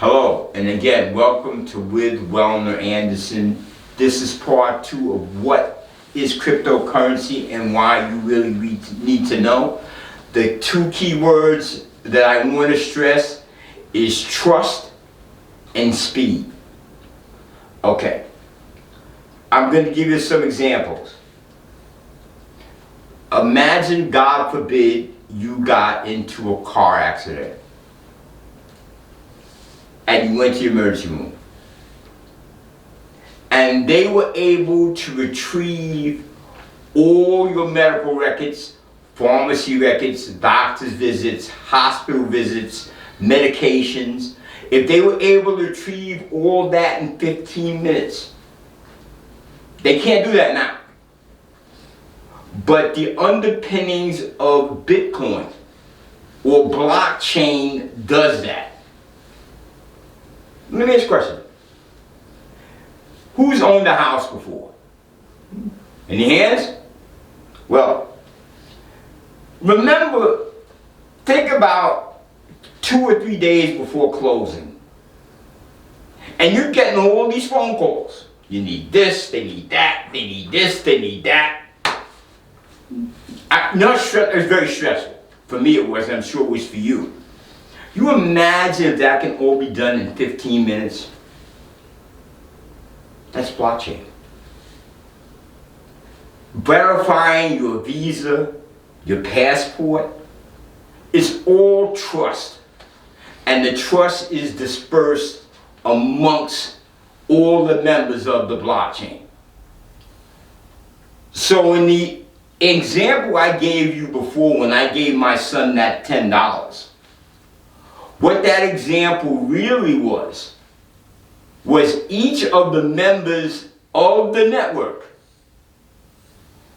Hello, and again, welcome to With Wellner Anderson. This is part 2 of what is cryptocurrency and why you really need to know. The 2 key words that I want to stress is trust and speed. Okay, I'm going to give you some examples. Imagine, God forbid, you got into a car accident and you went to the emergency room, and they were able to retrieve all your medical records, pharmacy records, doctor's visits, hospital visits, medications. If they were able to retrieve all that in 15 minutes, they can't do that now. But the underpinnings of Bitcoin or blockchain does that. Let me ask you a question. Who's owned a house before? Any hands? Well, remember, think about 2 or 3 days before closing. And you're getting all these phone calls. You need this, they need that, they need this, they need that. It was very stressful. For me it was, and I'm sure it was for you. You imagine if that can all be done in 15 minutes? That's blockchain. Verifying your visa, your passport, is all trust. And the trust is dispersed amongst all the members of the blockchain. So in the example I gave you before, when I gave my son that $10, what that example really was each of the members of the network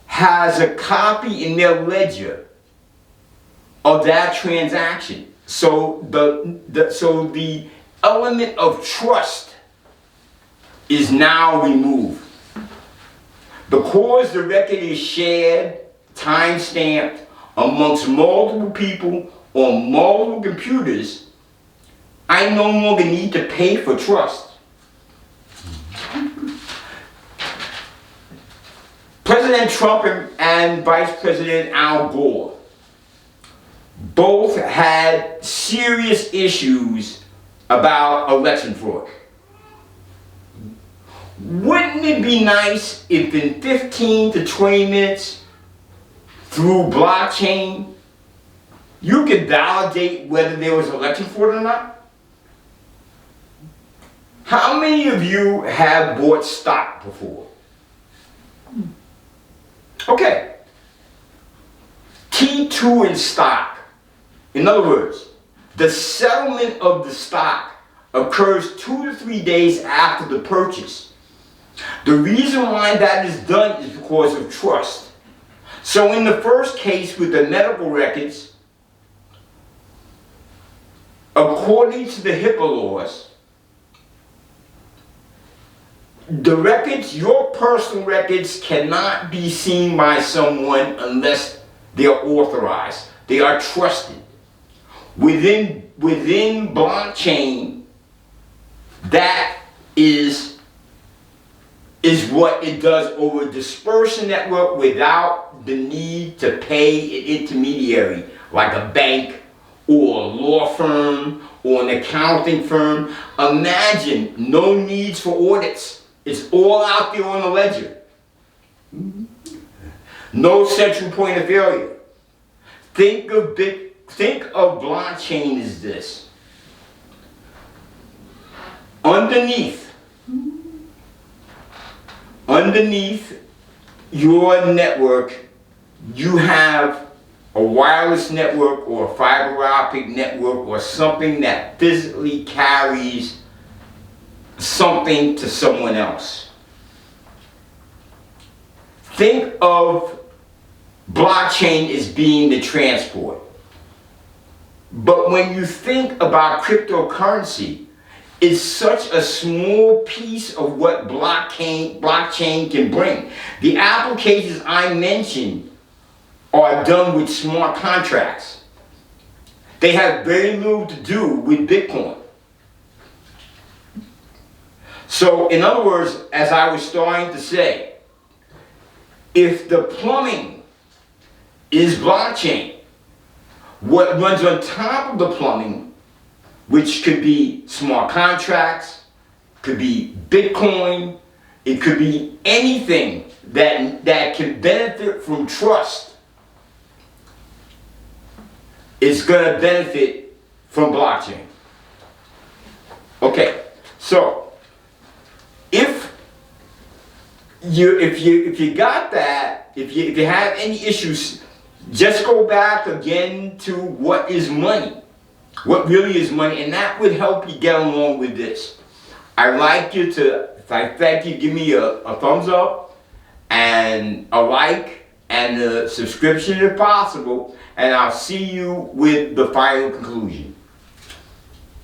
has a copy in their ledger of that transaction. So the element of trust is now removed. Because the record is shared, time-stamped amongst multiple people on multiple computers, I no longer need to pay for trust. President Trump and Vice President Al Gore both had serious issues about election fraud. Wouldn't it be nice if in 15 to 20 minutes through blockchain you could validate whether there was election fraud or not? How many of you have bought stock before? Okay. T2 in stock. In other words, the settlement of the stock occurs 2 to 3 days after the purchase. The reason why that is done is because of trust. So in the first case with the medical records, according to the HIPAA laws, the records, your personal records, cannot be seen by someone unless they are authorized. They are trusted. Within blockchain, that is what it does over a dispersion network without the need to pay an intermediary like a bank or a law firm or an accounting firm. Imagine no needs for audits. It's all out there on the ledger. No central point of failure. Think of blockchain as this. Underneath your network, you have a wireless network or a fiber optic network or something that physically carries something to someone else. Think of blockchain as being the transport. But when you think about cryptocurrency, it's such a small piece of what blockchain can bring. The applications I mentioned are done with smart contracts. They have very little to do with Bitcoin. So in other words, as I was starting to say, if the plumbing is blockchain, what runs on top of the plumbing, which could be smart contracts, could be Bitcoin, it could be anything that can benefit from trust, is going to benefit from blockchain. Okay, so if you got that, if you have any issues, just go back again to what is money, what really is money, and that would help you get along with this. I'd like you to, thank you, give me a thumbs up and a like and a subscription if possible, and I'll see you with the final conclusion.